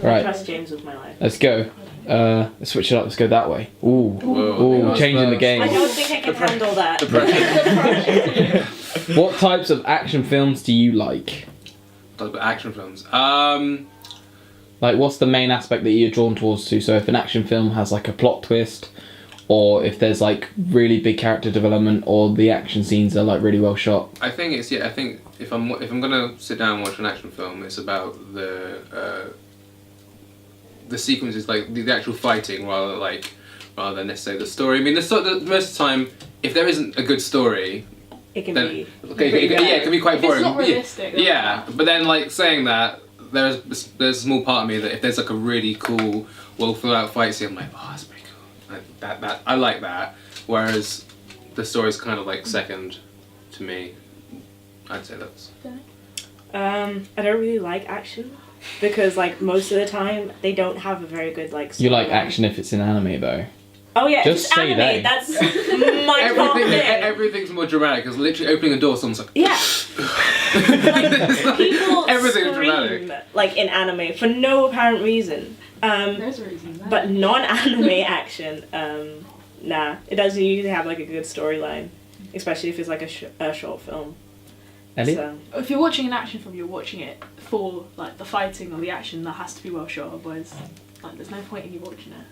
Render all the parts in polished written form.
Right. I trust James with my life. Let's go. Let's switch it up. Let's go that way. Ooh, changing the game. I don't think I can handle that. What types of action films do you like? Type of action films. Like, what's the main aspect that you're drawn towards to? So if an action film has like a plot twist, or if there's like really big character development, or the action scenes are like really well shot. I think if I'm gonna sit down and watch an action film, it's about the sequences, like the actual fighting, rather than necessarily the story. I mean, most of the time, if there isn't a good story, It can then, be. it can be quite boring. It's not realistic. Yeah, but then like saying that, there's a small part of me that if there's like a really cool, well thought out fight scene, I'm like, oh, that's pretty cool. That I like that. Whereas the story's kind of like second to me. I'd say that's. I don't really like action because like most of the time they don't have a very good like. You like storyline. action if it's in anime though. Oh yeah, Just it's say anime. that. That's my top thing. Everything's more dramatic because literally opening a door, someone's like. Yeah. Like, people Everything's scream dramatic. like in anime for no apparent reason. There's a reason. But non-anime action, nah, it doesn't usually have like a good storyline, especially if it's like a short film. Elliot? So. If you're watching an action film, you're watching it for like the fighting or the action. That has to be well shot, otherwise, like there's no point in you watching it.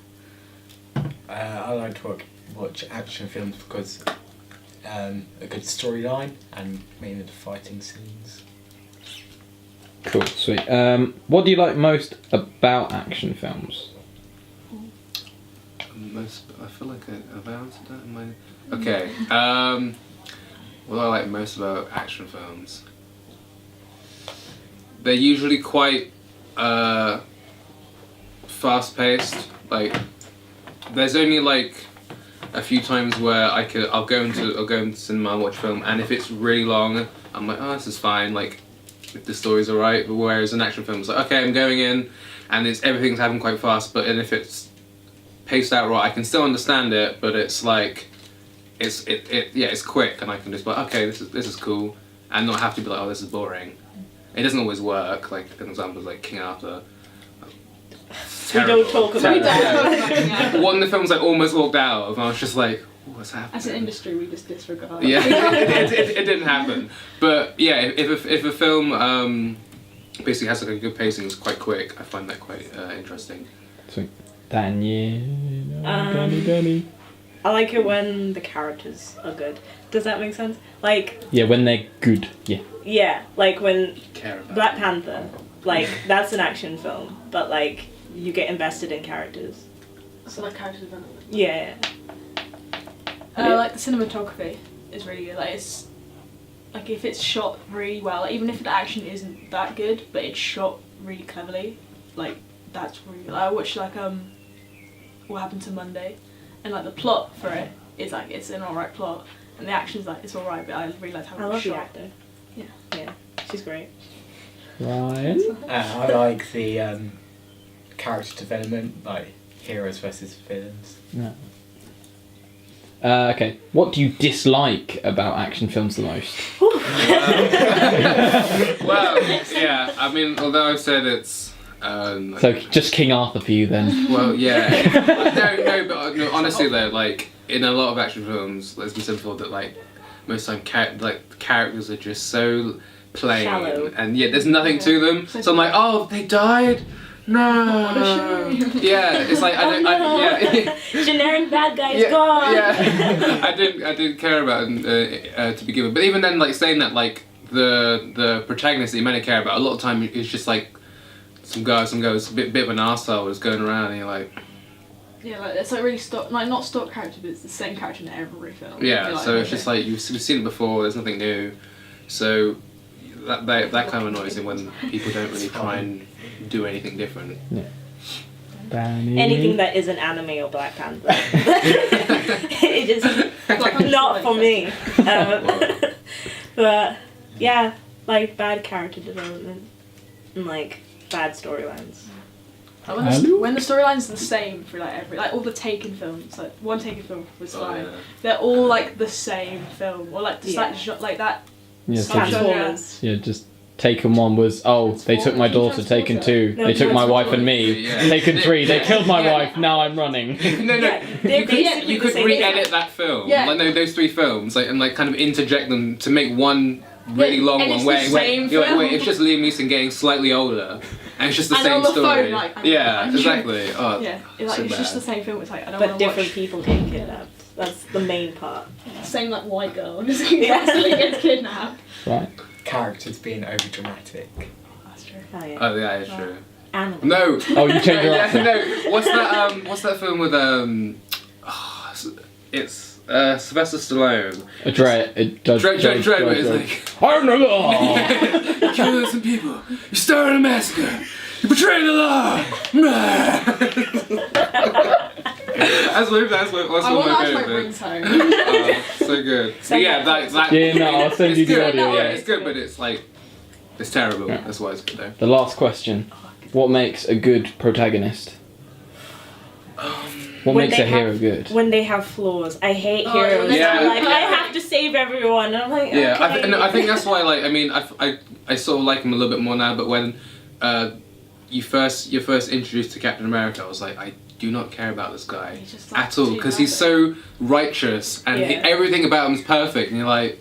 I like to watch action films because a good storyline and mainly the fighting scenes. Cool, sweet. What do you like most about action films? I feel like I've answered that in my. Okay. What I like most about action films. They're usually quite fast-paced. Like, there's only like a few times where I'll go into cinema and watch a film, and if it's really long, I'm like, oh, this is fine. Like, if the story's alright. But whereas an action film is like, okay, I'm going in, and everything's happening quite fast. But if it's paced out right, I can still understand it. But it's like, it's quick, and I can just be like, okay, this is cool, and not have to be like, oh, this is boring. It doesn't always work. Like an example is like King Arthur. We don't talk about that. One of the films I almost walked out of, and I was just like, what's happening? As an industry, we just disregard. Yeah, it didn't happen. But yeah, if a film basically has like a good pacing, it's quite quick, I find that quite interesting. Sweet. Daniel. I like it when the characters are good. Does that make sense? Like. Yeah, when they're good. Yeah. Yeah, like when Care about Black Panther, like that's an action film, but like you get invested in characters. So like character development. Yeah. Like the cinematography is really good. Like it's like if it's shot really well, like, even if the action isn't that good, but it's shot really cleverly, like that's really. Like, I watched like What Happened to Monday, and like the plot for it is like it's an alright plot, and the action's like it's alright, but I really liked how I it was love the shot. actor. Yeah. Yeah, she's great. Ryan? I like the character development, like heroes versus villains. No. Okay. What do you dislike about action films the most? Well, yeah. I mean, although I've said it's. So just King Arthur for you then. Well, yeah. No, honestly though, like in a lot of action films, let's be said before that like most of the time the characters are just so plain. Shallow. And yeah, there's nothing to them. So I'm like, oh, they died. No. Yeah, it's like yeah. Generic bad guys Yeah, gone. yeah. I didn't care about it to begin with. But even then, like saying that, like the protagonist that you meant to care about, a lot of time is just like some guy who's a bit of an arsehole was going around, and you're like. Yeah, like it's like really not stock character, but it's the same character in every film. Yeah, You're like, so it's just like we've seen it before. There's nothing new, so that kind of annoys me when people don't really try and do anything different. Yeah. Danny. Anything that isn't anime or Black Panther. It is not for me. But yeah, like bad character development and like bad storylines. Like when the storyline's the same for like every all the Taken films, like one Taken film was fine. Yeah. They're all like the same film, or like just Yeah. like that. Yeah, Stop so genre. Transformers. yeah, just Taken 1 was, they took my daughter. Taken 2, No, they took my wife Transporter. and me. Yeah. Taken 3, they killed my Yeah. wife. Now I'm running. No, Yeah, they're you basically could the same re-edit thing. that film. Yeah. Like, no, those 3 films, like, and like kind of interject them to make one really Yeah, long and one it's where the same you're like, film. wait, it's just Liam Neeson getting slightly older, and it's just the And same on the story. phone, like, yeah, I'm- exactly. Oh, Yeah, it's, so it's just bad. the same film. It's like I don't But want to different watch. people get kidnapped. That's the main part. Same like white girl just constantly gets kidnapped. Right. Characters being over dramatic. That's true. Oh yeah. Oh yeah, it's true. Animal. No. Oh, you changed your Yeah, answer. no. What's that film with it's Sylvester Stallone. Judge. Dread, where it's like, I'm the law. you killed some people. You started a massacre. You betrayed the law. That's one of I want my that as my favorite bits. ringtone. So good. But Send yeah, that that. Yeah, no, I'll send you it's the good. audio. Yeah, it's good, but it's like, it's terrible. Yeah. That's why it's good though. The last question. What makes a good protagonist? What When makes they a hero have- good? When they have flaws, I hate Oh, heroes. yeah. I'm like, I Yeah. have to save everyone. And I'm like, Yeah, okay. I think that's why. Like, I mean, I sort of like him a little bit more now. But when you're first introduced to Captain America, I was like, I do not care about this guy He's just, like, at all too because he's so righteous and Yeah. everything about him is perfect. And you're like,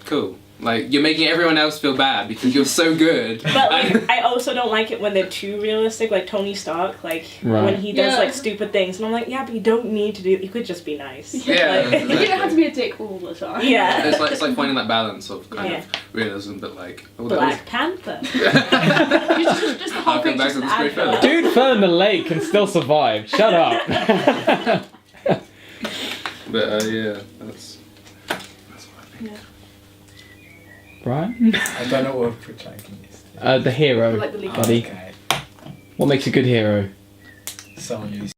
cool. Like, you're making everyone else feel bad because you're so good. But like, I also don't like it when they're too realistic, like Tony Stark, like Right. when he does Yeah. like stupid things, and I'm like, yeah, but you don't need to do. You could just be nice. Yeah. Like, You don't have to be a dick all the time. Yeah. It's like finding that balance of kind Yeah. of realism, but like, oh, Black Panther. just the whole I'll come thing back just to an this great film. advert. Dude fell in the lake and still survived. Shut up. But yeah, that's what I think. Brian? I don't know what a protagonist is. The hero, Like the lead buddy. Okay. What makes a good hero? Someone who's